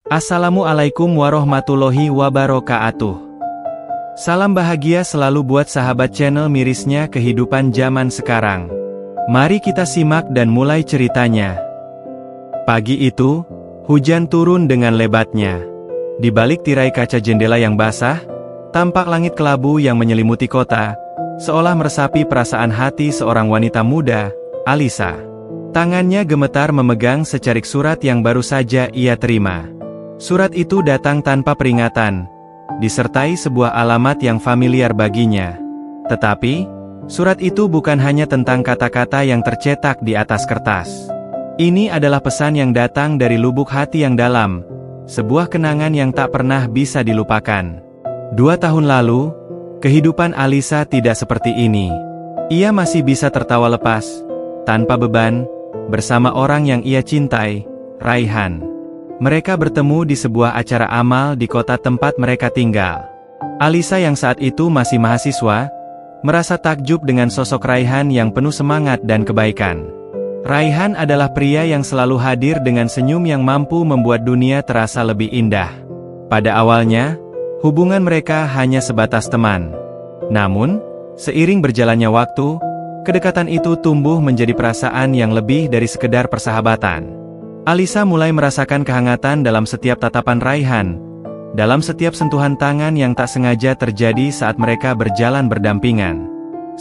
Assalamualaikum warahmatullahi wabarakatuh. Salam bahagia selalu buat sahabat channel mirisnya kehidupan zaman sekarang. Mari kita simak dan mulai ceritanya. Pagi itu, hujan turun dengan lebatnya. Di balik tirai kaca jendela yang basah, tampak langit kelabu yang menyelimuti kota, seolah meresapi perasaan hati seorang wanita muda, Alisa. Tangannya gemetar memegang secarik surat yang baru saja ia terima. Surat itu datang tanpa peringatan, disertai sebuah alamat yang familiar baginya. Tetapi, surat itu bukan hanya tentang kata-kata yang tercetak di atas kertas. Ini adalah pesan yang datang dari lubuk hati yang dalam, sebuah kenangan yang tak pernah bisa dilupakan. 2 tahun lalu, kehidupan Alisa tidak seperti ini. Ia masih bisa tertawa lepas, tanpa beban, bersama orang yang ia cintai, Raihan. Mereka bertemu di sebuah acara amal di kota tempat mereka tinggal. Alisa yang saat itu masih mahasiswa, merasa takjub dengan sosok Raihan yang penuh semangat dan kebaikan. Raihan adalah pria yang selalu hadir dengan senyum yang mampu membuat dunia terasa lebih indah. Pada awalnya, hubungan mereka hanya sebatas teman. Namun, seiring berjalannya waktu, kedekatan itu tumbuh menjadi perasaan yang lebih dari sekedar persahabatan. Alisa mulai merasakan kehangatan dalam setiap tatapan Raihan, dalam setiap sentuhan tangan yang tak sengaja terjadi saat mereka berjalan berdampingan.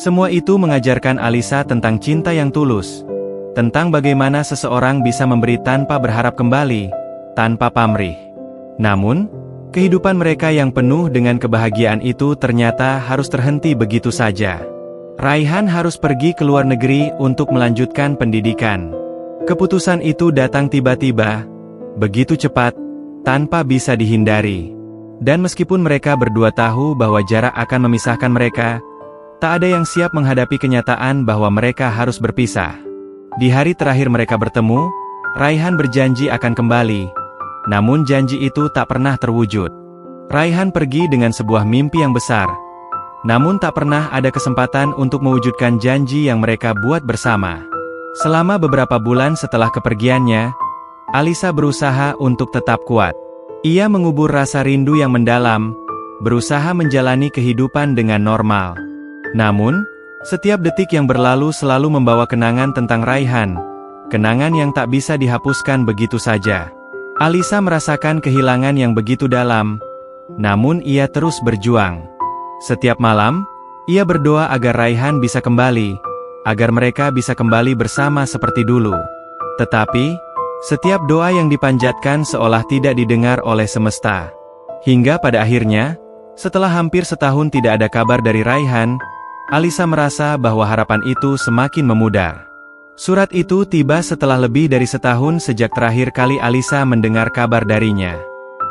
Semua itu mengajarkan Alisa tentang cinta yang tulus, tentang bagaimana seseorang bisa memberi tanpa berharap kembali, tanpa pamrih. Namun, kehidupan mereka yang penuh dengan kebahagiaan itu ternyata harus terhenti begitu saja. Raihan harus pergi ke luar negeri untuk melanjutkan pendidikan. Keputusan itu datang tiba-tiba, begitu cepat, tanpa bisa dihindari. Dan meskipun mereka berdua tahu bahwa jarak akan memisahkan mereka, tak ada yang siap menghadapi kenyataan bahwa mereka harus berpisah. Di hari terakhir mereka bertemu, Raihan berjanji akan kembali, namun janji itu tak pernah terwujud. Raihan pergi dengan sebuah mimpi yang besar, namun tak pernah ada kesempatan untuk mewujudkan janji yang mereka buat bersama. Selama beberapa bulan setelah kepergiannya, Alisa berusaha untuk tetap kuat. Ia mengubur rasa rindu yang mendalam, berusaha menjalani kehidupan dengan normal. Namun, setiap detik yang berlalu selalu membawa kenangan tentang Raihan, kenangan yang tak bisa dihapuskan begitu saja. Alisa merasakan kehilangan yang begitu dalam, namun ia terus berjuang. Setiap malam, ia berdoa agar Raihan bisa kembali, agar mereka bisa kembali bersama seperti dulu. Tetapi, setiap doa yang dipanjatkan seolah tidak didengar oleh semesta. Hingga pada akhirnya, setelah hampir setahun tidak ada kabar dari Raihan, Alisa merasa bahwa harapan itu semakin memudar. Surat itu tiba setelah lebih dari setahun sejak terakhir kali Alisa mendengar kabar darinya.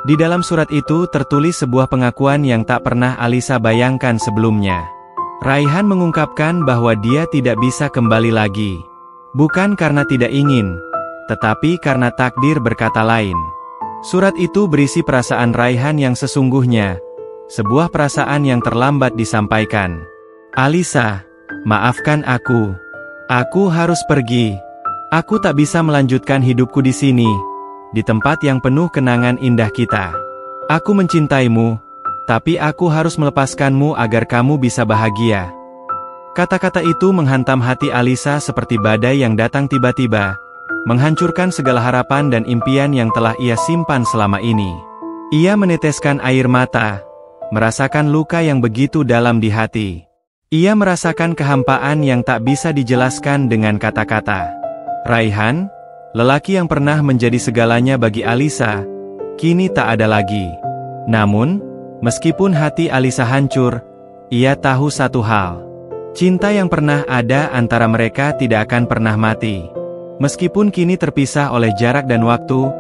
Di dalam surat itu tertulis sebuah pengakuan yang tak pernah Alisa bayangkan sebelumnya. Raihan mengungkapkan bahwa dia tidak bisa kembali lagi. Bukan karena tidak ingin, tetapi karena takdir berkata lain. Surat itu berisi perasaan Raihan yang sesungguhnya, sebuah perasaan yang terlambat disampaikan. Alisa, maafkan aku. Aku harus pergi. Aku tak bisa melanjutkan hidupku di sini, di tempat yang penuh kenangan indah kita. Aku mencintaimu, tapi aku harus melepaskanmu agar kamu bisa bahagia. Kata-kata itu menghantam hati Alisa seperti badai yang datang tiba-tiba, menghancurkan segala harapan dan impian yang telah ia simpan selama ini. Ia meneteskan air mata, merasakan luka yang begitu dalam di hati. Ia merasakan kehampaan yang tak bisa dijelaskan dengan kata-kata. Raihan, lelaki yang pernah menjadi segalanya bagi Alisa, kini tak ada lagi. Namun, meskipun hati Alisa hancur, ia tahu satu hal. Cinta yang pernah ada antara mereka tidak akan pernah mati. Meskipun kini terpisah oleh jarak dan waktu,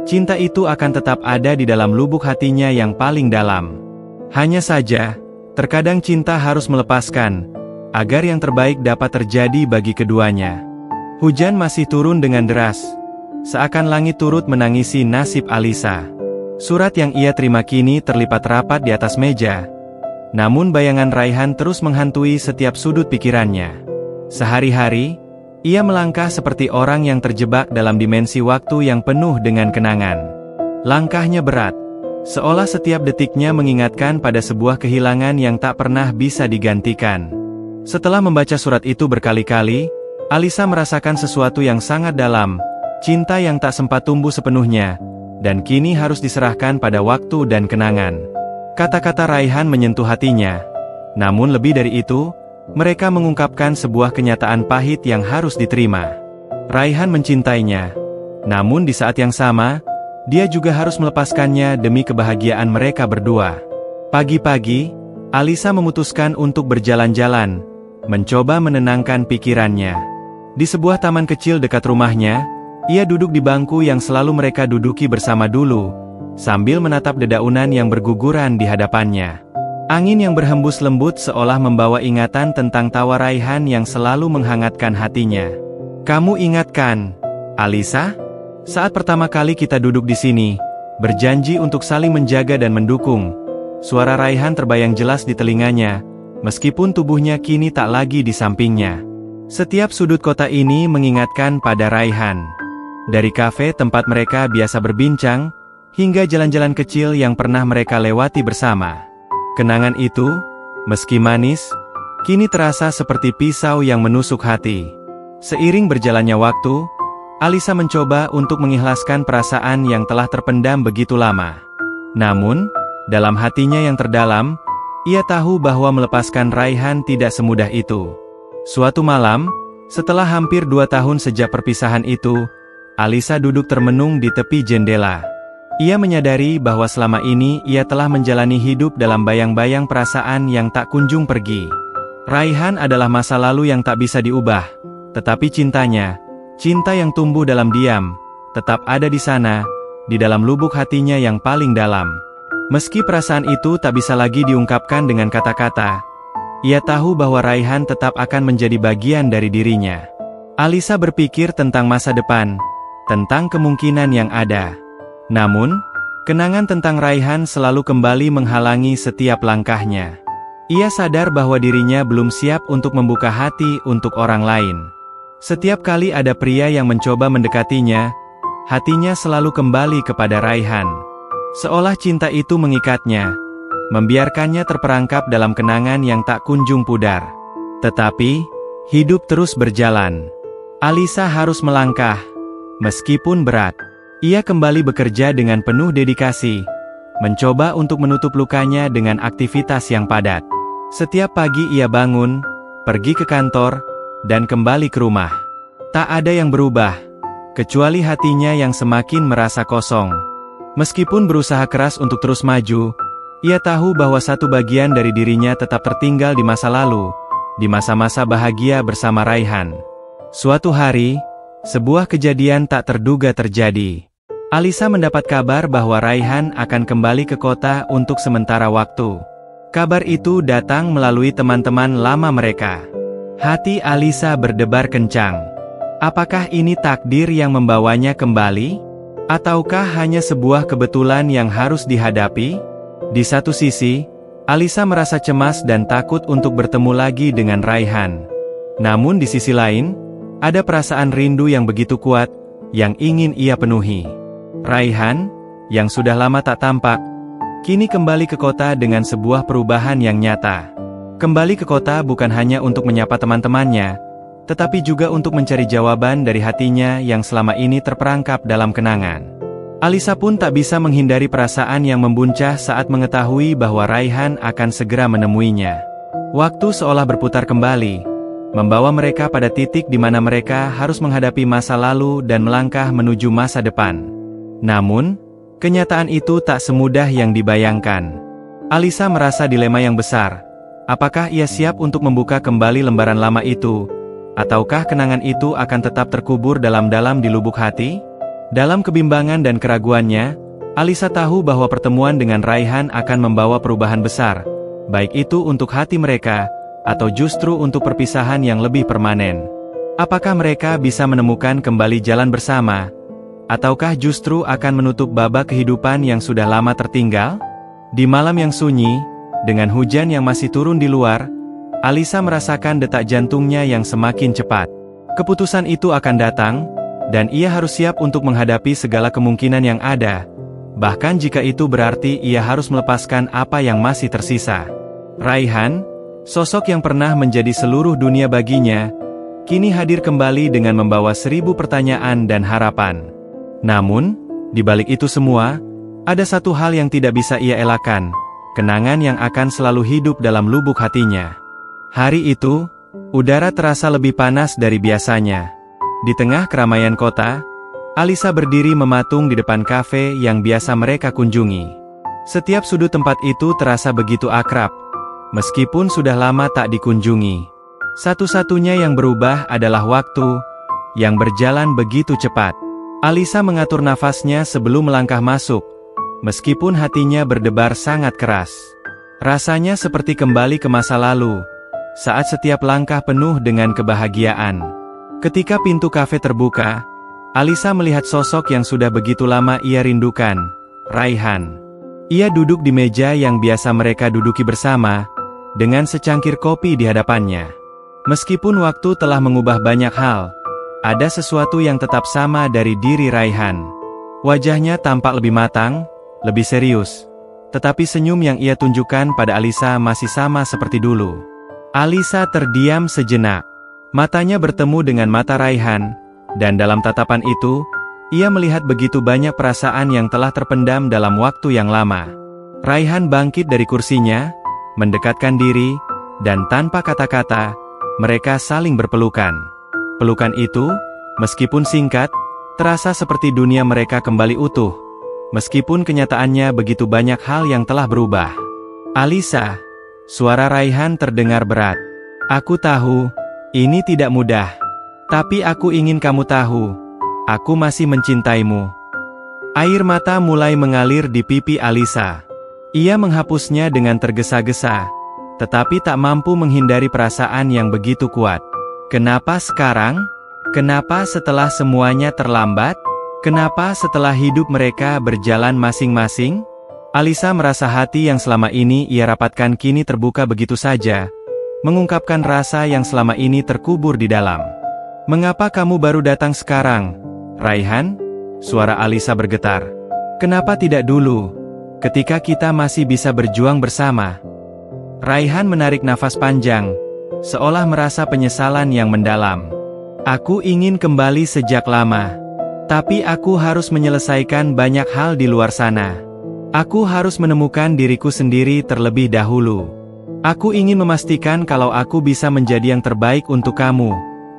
cinta itu akan tetap ada di dalam lubuk hatinya yang paling dalam. Hanya saja, terkadang cinta harus melepaskan, agar yang terbaik dapat terjadi bagi keduanya. Hujan masih turun dengan deras, seakan langit turut menangisi nasib Alisa. Surat yang ia terima kini terlipat rapat di atas meja, namun bayangan Raihan terus menghantui setiap sudut pikirannya. Sehari-hari, ia melangkah seperti orang yang terjebak dalam dimensi waktu yang penuh dengan kenangan. Langkahnya berat, seolah setiap detiknya mengingatkan pada sebuah kehilangan yang tak pernah bisa digantikan. Setelah membaca surat itu berkali-kali, Alisa merasakan sesuatu yang sangat dalam, cinta yang tak sempat tumbuh sepenuhnya, dan kini harus diserahkan pada waktu dan kenangan. Kata-kata Raihan menyentuh hatinya. Namun lebih dari itu, mereka mengungkapkan sebuah kenyataan pahit yang harus diterima. Raihan mencintainya. Namun di saat yang sama, dia juga harus melepaskannya demi kebahagiaan mereka berdua. Pagi-pagi, Alisa memutuskan untuk berjalan-jalan, mencoba menenangkan pikirannya. Di sebuah taman kecil dekat rumahnya, ia duduk di bangku yang selalu mereka duduki bersama dulu, sambil menatap dedaunan yang berguguran di hadapannya. Angin yang berhembus lembut seolah membawa ingatan tentang tawa Raihan yang selalu menghangatkan hatinya. "Kamu ingat kan, Alisa? Saat pertama kali kita duduk di sini, berjanji untuk saling menjaga dan mendukung." Suara Raihan terbayang jelas di telinganya, meskipun tubuhnya kini tak lagi di sampingnya. Setiap sudut kota ini mengingatkan pada Raihan. Dari kafe tempat mereka biasa berbincang, hingga jalan-jalan kecil yang pernah mereka lewati bersama. Kenangan itu, meski manis, kini terasa seperti pisau yang menusuk hati. Seiring berjalannya waktu, Alisa mencoba untuk mengikhlaskan perasaan yang telah terpendam begitu lama. Namun, dalam hatinya yang terdalam, ia tahu bahwa melepaskan Raihan tidak semudah itu. Suatu malam, setelah hampir 2 tahun sejak perpisahan itu, Alisa duduk termenung di tepi jendela. Ia menyadari bahwa selama ini ia telah menjalani hidup dalam bayang-bayang perasaan yang tak kunjung pergi. Raihan adalah masa lalu yang tak bisa diubah, tetapi cintanya, cinta yang tumbuh dalam diam, tetap ada di sana, di dalam lubuk hatinya yang paling dalam. Meski perasaan itu tak bisa lagi diungkapkan dengan kata-kata, ia tahu bahwa Raihan tetap akan menjadi bagian dari dirinya. Alisa berpikir tentang masa depan, tentang kemungkinan yang ada. Namun, kenangan tentang Raihan selalu kembali menghalangi setiap langkahnya. Ia sadar bahwa dirinya belum siap untuk membuka hati untuk orang lain. Setiap kali ada pria yang mencoba mendekatinya, hatinya selalu kembali kepada Raihan. Seolah cinta itu mengikatnya, membiarkannya terperangkap dalam kenangan yang tak kunjung pudar. Tetapi, hidup terus berjalan. Alisa harus melangkah, meskipun berat. Ia kembali bekerja dengan penuh dedikasi, mencoba untuk menutup lukanya dengan aktivitas yang padat. Setiap pagi ia bangun, pergi ke kantor, dan kembali ke rumah. Tak ada yang berubah, kecuali hatinya yang semakin merasa kosong. Meskipun berusaha keras untuk terus maju, ia tahu bahwa satu bagian dari dirinya tetap tertinggal di masa lalu, di masa-masa bahagia bersama Raihan. Suatu hari, sebuah kejadian tak terduga terjadi. Alisa mendapat kabar bahwa Raihan akan kembali ke kota untuk sementara waktu. Kabar itu datang melalui teman-teman lama mereka. Hati Alisa berdebar kencang. Apakah ini takdir yang membawanya kembali? Ataukah hanya sebuah kebetulan yang harus dihadapi? Di satu sisi, Alisa merasa cemas dan takut untuk bertemu lagi dengan Raihan. Namun di sisi lain, ada perasaan rindu yang begitu kuat, yang ingin ia penuhi. Raihan, yang sudah lama tak tampak, kini kembali ke kota dengan sebuah perubahan yang nyata. Kembali ke kota bukan hanya untuk menyapa teman-temannya, tetapi juga untuk mencari jawaban dari hatinya yang selama ini terperangkap dalam kenangan. Alisa pun tak bisa menghindari perasaan yang membuncah saat mengetahui bahwa Raihan akan segera menemuinya. Waktu seolah berputar kembali, membawa mereka pada titik di mana mereka harus menghadapi masa lalu dan melangkah menuju masa depan. Namun, kenyataan itu tak semudah yang dibayangkan. Alisa merasa dilema yang besar. Apakah ia siap untuk membuka kembali lembaran lama itu, ataukah kenangan itu akan tetap terkubur dalam-dalam di lubuk hati? Dalam kebimbangan dan keraguannya, Alisa tahu bahwa pertemuan dengan Raihan akan membawa perubahan besar, baik itu untuk hati mereka, atau justru untuk perpisahan yang lebih permanen. Apakah mereka bisa menemukan kembali jalan bersama, ataukah justru akan menutup babak kehidupan yang sudah lama tertinggal? Di malam yang sunyi, dengan hujan yang masih turun di luar, Alisa merasakan detak jantungnya yang semakin cepat. Keputusan itu akan datang, dan ia harus siap untuk menghadapi segala kemungkinan yang ada, bahkan jika itu berarti ia harus melepaskan apa yang masih tersisa. Raihan, sosok yang pernah menjadi seluruh dunia baginya, kini hadir kembali dengan membawa 1000 pertanyaan dan harapan. Namun, di balik itu semua, ada satu hal yang tidak bisa ia elakkan, kenangan yang akan selalu hidup dalam lubuk hatinya. Hari itu, udara terasa lebih panas dari biasanya. Di tengah keramaian kota, Alisa berdiri mematung di depan kafe yang biasa mereka kunjungi. Setiap sudut tempat itu terasa begitu akrab, meskipun sudah lama tak dikunjungi. Satu-satunya yang berubah adalah waktu, yang berjalan begitu cepat. Alisa mengatur nafasnya sebelum melangkah masuk, meskipun hatinya berdebar sangat keras. Rasanya seperti kembali ke masa lalu, saat setiap langkah penuh dengan kebahagiaan. Ketika pintu kafe terbuka, Alisa melihat sosok yang sudah begitu lama ia rindukan, Raihan. Ia duduk di meja yang biasa mereka duduki bersama, dengan secangkir kopi di hadapannya. Meskipun waktu telah mengubah banyak hal, ada sesuatu yang tetap sama dari diri Raihan. Wajahnya tampak lebih matang, lebih serius, tetapi senyum yang ia tunjukkan pada Alisa masih sama seperti dulu. Alisa terdiam sejenak. Matanya bertemu dengan mata Raihan, dan dalam tatapan itu, ia melihat begitu banyak perasaan yang telah terpendam dalam waktu yang lama. Raihan bangkit dari kursinya, mendekatkan diri, dan tanpa kata-kata, mereka saling berpelukan. Pelukan itu, meskipun singkat, terasa seperti dunia mereka kembali utuh. Meskipun kenyataannya begitu banyak hal yang telah berubah. Alisa, suara Raihan terdengar berat. Aku tahu, ini tidak mudah. Tapi aku ingin kamu tahu, aku masih mencintaimu. Air mata mulai mengalir di pipi Alisa. Ia menghapusnya dengan tergesa-gesa, tetapi tak mampu menghindari perasaan yang begitu kuat. Kenapa sekarang? Kenapa setelah semuanya terlambat? Kenapa setelah hidup mereka berjalan masing-masing? Alisa merasa hati yang selama ini ia rapatkan kini terbuka begitu saja, mengungkapkan rasa yang selama ini terkubur di dalam. Mengapa kamu baru datang sekarang, Raihan? Suara Alisa bergetar. Kenapa tidak dulu, ketika kita masih bisa berjuang bersama? Raihan menarik nafas panjang, seolah merasa penyesalan yang mendalam. Aku ingin kembali sejak lama. Tapi aku harus menyelesaikan banyak hal di luar sana. Aku harus menemukan diriku sendiri terlebih dahulu. Aku ingin memastikan kalau aku bisa menjadi yang terbaik untuk kamu,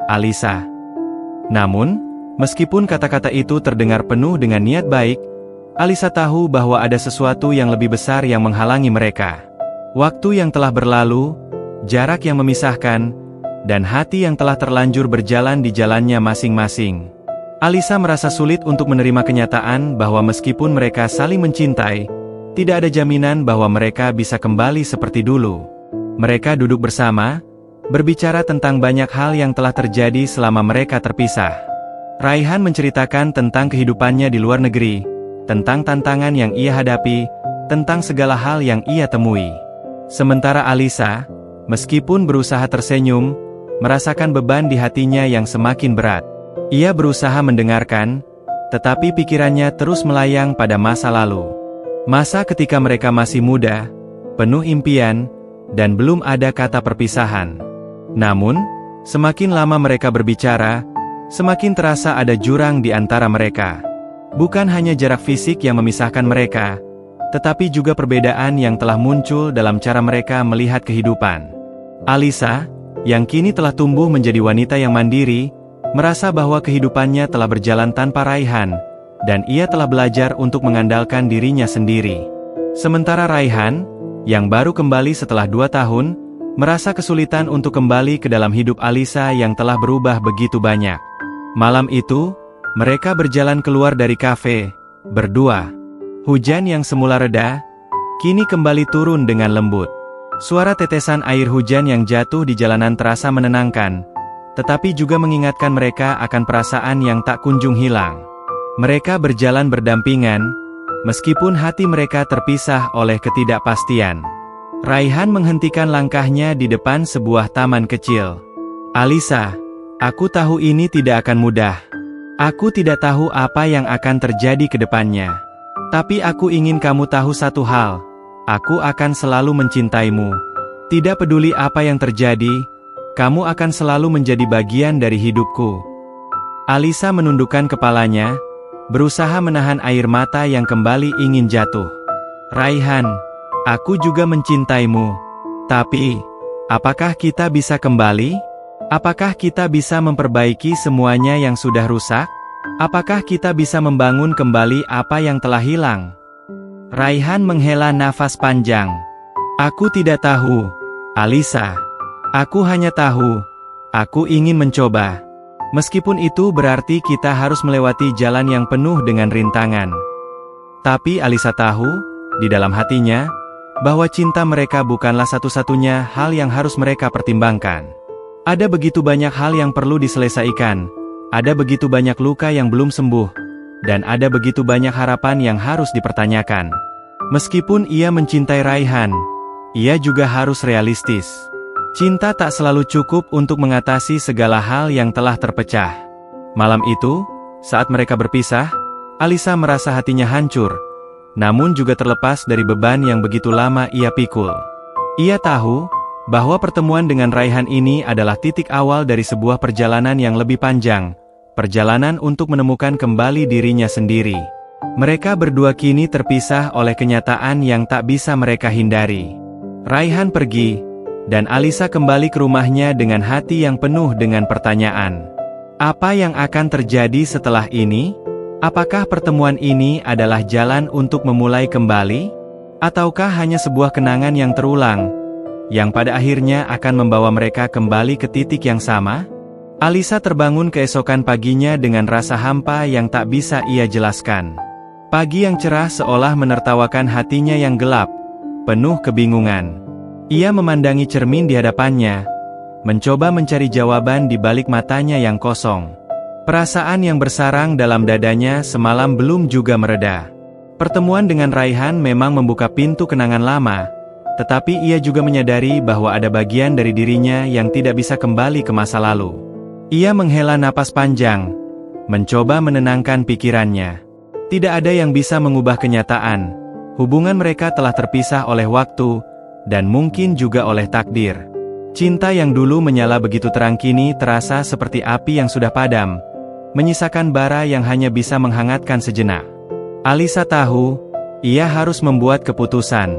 Alisa. Namun, meskipun kata-kata itu terdengar penuh dengan niat baik, Alisa tahu bahwa ada sesuatu yang lebih besar yang menghalangi mereka. Waktu yang telah berlalu, jarak yang memisahkan, dan hati yang telah terlanjur berjalan di jalannya masing-masing. Alisa merasa sulit untuk menerima kenyataan bahwa meskipun mereka saling mencintai, tidak ada jaminan bahwa mereka bisa kembali seperti dulu. Mereka duduk bersama, berbicara tentang banyak hal yang telah terjadi selama mereka terpisah. Raihan menceritakan tentang kehidupannya di luar negeri, tentang tantangan yang ia hadapi, tentang segala hal yang ia temui. Sementara Alisa, meskipun berusaha tersenyum, merasakan beban di hatinya yang semakin berat. Ia berusaha mendengarkan, tetapi pikirannya terus melayang pada masa lalu. Masa ketika mereka masih muda, penuh impian, dan belum ada kata perpisahan. Namun, semakin lama mereka berbicara, semakin terasa ada jurang di antara mereka. Bukan hanya jarak fisik yang memisahkan mereka, tetapi juga perbedaan yang telah muncul dalam cara mereka melihat kehidupan. Alisa, yang kini telah tumbuh menjadi wanita yang mandiri, merasa bahwa kehidupannya telah berjalan tanpa Raihan, dan ia telah belajar untuk mengandalkan dirinya sendiri. Sementara Raihan, yang baru kembali setelah 2 tahun, merasa kesulitan untuk kembali ke dalam hidup Alisa yang telah berubah begitu banyak. Malam itu, mereka berjalan keluar dari kafe, berdua. Hujan yang semula reda, kini kembali turun dengan lembut. Suara tetesan air hujan yang jatuh di jalanan terasa menenangkan, tetapi juga mengingatkan mereka akan perasaan yang tak kunjung hilang. Mereka berjalan berdampingan, meskipun hati mereka terpisah oleh ketidakpastian. Raihan menghentikan langkahnya di depan sebuah taman kecil. Alisa, aku tahu ini tidak akan mudah. Aku tidak tahu apa yang akan terjadi ke depannya. Tapi aku ingin kamu tahu satu hal. Aku akan selalu mencintaimu. Tidak peduli apa yang terjadi, kamu akan selalu menjadi bagian dari hidupku. Alisa menundukkan kepalanya, berusaha menahan air mata yang kembali ingin jatuh. Raihan, aku juga mencintaimu. Tapi, apakah kita bisa kembali? Apakah kita bisa memperbaiki semuanya yang sudah rusak? Apakah kita bisa membangun kembali apa yang telah hilang? Raihan menghela nafas panjang. Aku tidak tahu, Alisa. Aku hanya tahu, aku ingin mencoba. Meskipun itu berarti kita harus melewati jalan yang penuh dengan rintangan. Tapi Alisa tahu, di dalam hatinya, bahwa cinta mereka bukanlah satu-satunya hal yang harus mereka pertimbangkan. Ada begitu banyak hal yang perlu diselesaikan, ada begitu banyak luka yang belum sembuh, dan ada begitu banyak harapan yang harus dipertanyakan. Meskipun ia mencintai Raihan, ia juga harus realistis. Cinta tak selalu cukup untuk mengatasi segala hal yang telah terpecah. Malam itu, saat mereka berpisah, Alisa merasa hatinya hancur, namun juga terlepas dari beban yang begitu lama ia pikul. Ia tahu bahwa pertemuan dengan Raihan ini adalah titik awal dari sebuah perjalanan yang lebih panjang, perjalanan untuk menemukan kembali dirinya sendiri. Mereka berdua kini terpisah oleh kenyataan yang tak bisa mereka hindari. Raihan pergi, dan Alisa kembali ke rumahnya dengan hati yang penuh dengan pertanyaan. Apa yang akan terjadi setelah ini? Apakah pertemuan ini adalah jalan untuk memulai kembali? Ataukah hanya sebuah kenangan yang terulang, yang pada akhirnya akan membawa mereka kembali ke titik yang sama? Alisa terbangun keesokan paginya dengan rasa hampa yang tak bisa ia jelaskan. Pagi yang cerah seolah menertawakan hatinya yang gelap, penuh kebingungan. Ia memandangi cermin di hadapannya, mencoba mencari jawaban di balik matanya yang kosong. Perasaan yang bersarang dalam dadanya semalam belum juga mereda. Pertemuan dengan Raihan memang membuka pintu kenangan lama, tetapi ia juga menyadari bahwa ada bagian dari dirinya yang tidak bisa kembali ke masa lalu. Ia menghela napas panjang, mencoba menenangkan pikirannya. Tidak ada yang bisa mengubah kenyataan. Hubungan mereka telah terpisah oleh waktu, dan mungkin juga oleh takdir. Cinta yang dulu menyala begitu terang kini terasa seperti api yang sudah padam, menyisakan bara yang hanya bisa menghangatkan sejenak. Alisa tahu, ia harus membuat keputusan.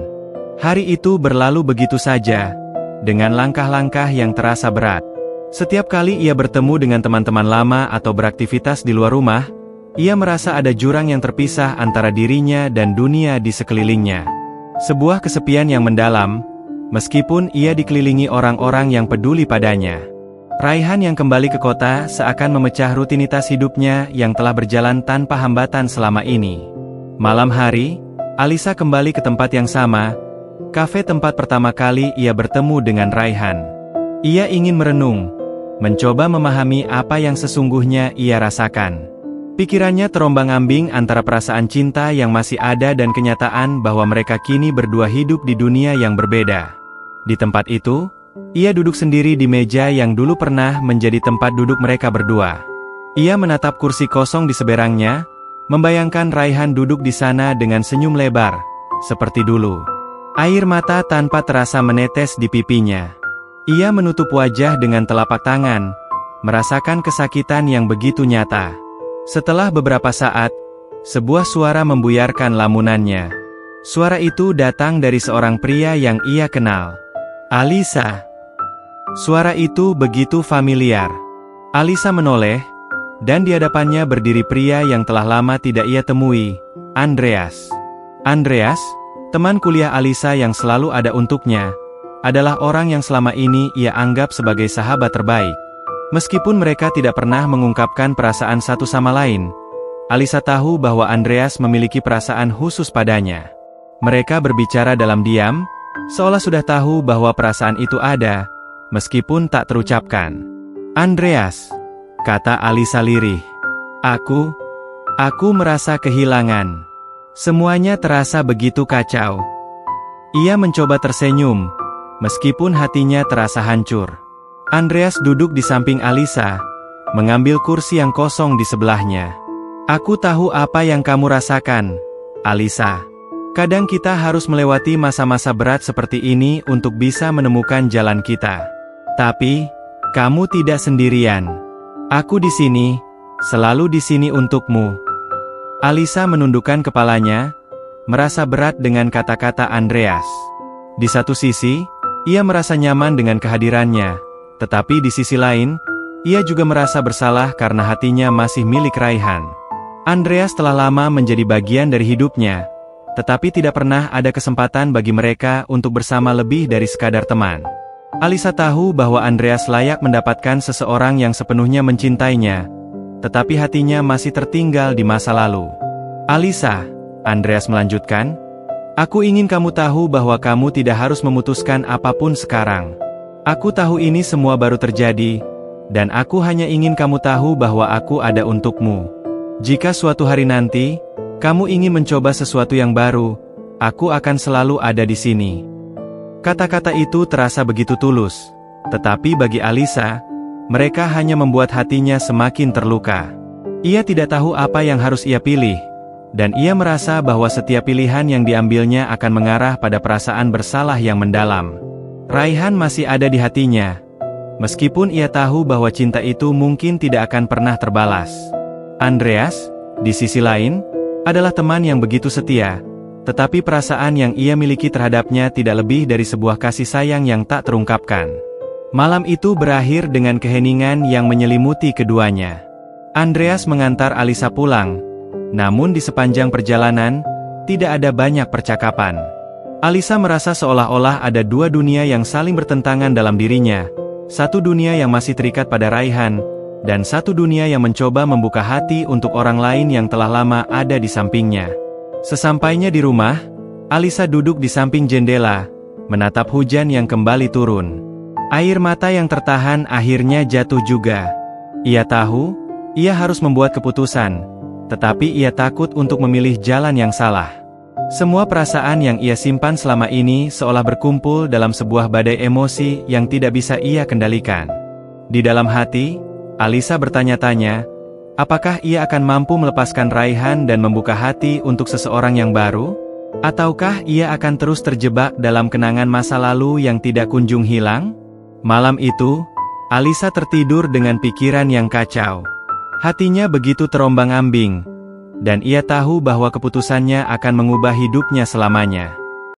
Hari itu berlalu begitu saja, dengan langkah-langkah yang terasa berat. Setiap kali ia bertemu dengan teman-teman lama atau beraktivitas di luar rumah, ia merasa ada jurang yang terpisah antara dirinya dan dunia di sekelilingnya. Sebuah kesepian yang mendalam, meskipun ia dikelilingi orang-orang yang peduli padanya. Raihan yang kembali ke kota seakan memecah rutinitas hidupnya yang telah berjalan tanpa hambatan selama ini. Malam hari, Alisa kembali ke tempat yang sama, kafe tempat pertama kali ia bertemu dengan Raihan. Ia ingin merenung, mencoba memahami apa yang sesungguhnya ia rasakan. Pikirannya terombang-ambing antara perasaan cinta yang masih ada dan kenyataan bahwa mereka kini berdua hidup di dunia yang berbeda. Di tempat itu, ia duduk sendiri di meja yang dulu pernah menjadi tempat duduk mereka berdua. Ia menatap kursi kosong di seberangnya, membayangkan Raihan duduk di sana dengan senyum lebar, seperti dulu. Air mata tanpa terasa menetes di pipinya. Ia menutup wajah dengan telapak tangan, merasakan kesakitan yang begitu nyata. Setelah beberapa saat, sebuah suara membuyarkan lamunannya. Suara itu datang dari seorang pria yang ia kenal. Alisa. Suara itu begitu familiar. Alisa menoleh, dan di hadapannya berdiri pria yang telah lama tidak ia temui, Andreas. Andreas, teman kuliah Alisa yang selalu ada untuknya, adalah orang yang selama ini ia anggap sebagai sahabat terbaik. Meskipun mereka tidak pernah mengungkapkan perasaan satu sama lain, Alisa tahu bahwa Andreas memiliki perasaan khusus padanya. Mereka berbicara dalam diam, seolah sudah tahu bahwa perasaan itu ada, meskipun tak terucapkan. Andreas, kata Alisa lirih. Aku merasa kehilangan. Semuanya terasa begitu kacau. Ia mencoba tersenyum, meskipun hatinya terasa hancur. Andreas duduk di samping Alisa, mengambil kursi yang kosong di sebelahnya. Aku tahu apa yang kamu rasakan, Alisa. Kadang kita harus melewati masa-masa berat seperti ini untuk bisa menemukan jalan kita. Tapi, kamu tidak sendirian. Aku di sini, selalu di sini untukmu. Alisa menundukkan kepalanya, merasa berat dengan kata-kata Andreas. Di satu sisi, ia merasa nyaman dengan kehadirannya, tetapi di sisi lain, ia juga merasa bersalah karena hatinya masih milik Raihan. Andreas telah lama menjadi bagian dari hidupnya, tetapi tidak pernah ada kesempatan bagi mereka untuk bersama lebih dari sekadar teman. Alisa tahu bahwa Andreas layak mendapatkan seseorang yang sepenuhnya mencintainya, tetapi hatinya masih tertinggal di masa lalu. Alisa, Andreas melanjutkan, aku ingin kamu tahu bahwa kamu tidak harus memutuskan apapun sekarang. Aku tahu ini semua baru terjadi, dan aku hanya ingin kamu tahu bahwa aku ada untukmu. Jika suatu hari nanti, kamu ingin mencoba sesuatu yang baru, aku akan selalu ada di sini. Kata-kata itu terasa begitu tulus, tetapi bagi Alisa, mereka hanya membuat hatinya semakin terluka. Ia tidak tahu apa yang harus ia pilih, dan ia merasa bahwa setiap pilihan yang diambilnya akan mengarah pada perasaan bersalah yang mendalam. Raihan masih ada di hatinya, meskipun ia tahu bahwa cinta itu mungkin tidak akan pernah terbalas. Andreas, di sisi lain, adalah teman yang begitu setia, tetapi perasaan yang ia miliki terhadapnya tidak lebih dari sebuah kasih sayang yang tak terungkapkan. Malam itu berakhir dengan keheningan yang menyelimuti keduanya. Andreas mengantar Alisa pulang, namun di sepanjang perjalanan, tidak ada banyak percakapan. Alisa merasa seolah-olah ada dua dunia yang saling bertentangan dalam dirinya, satu dunia yang masih terikat pada Raihan, dan satu dunia yang mencoba membuka hati untuk orang lain yang telah lama ada di sampingnya. Sesampainya di rumah, Alisa duduk di samping jendela, menatap hujan yang kembali turun. Air mata yang tertahan akhirnya jatuh juga. Ia tahu, ia harus membuat keputusan, tetapi ia takut untuk memilih jalan yang salah. Semua perasaan yang ia simpan selama ini seolah berkumpul dalam sebuah badai emosi yang tidak bisa ia kendalikan. Di dalam hati, Alisa bertanya-tanya, apakah ia akan mampu melepaskan Raihan dan membuka hati untuk seseorang yang baru? Ataukah ia akan terus terjebak dalam kenangan masa lalu yang tidak kunjung hilang? Malam itu, Alisa tertidur dengan pikiran yang kacau. Hatinya begitu terombang-ambing, dan ia tahu bahwa keputusannya akan mengubah hidupnya selamanya.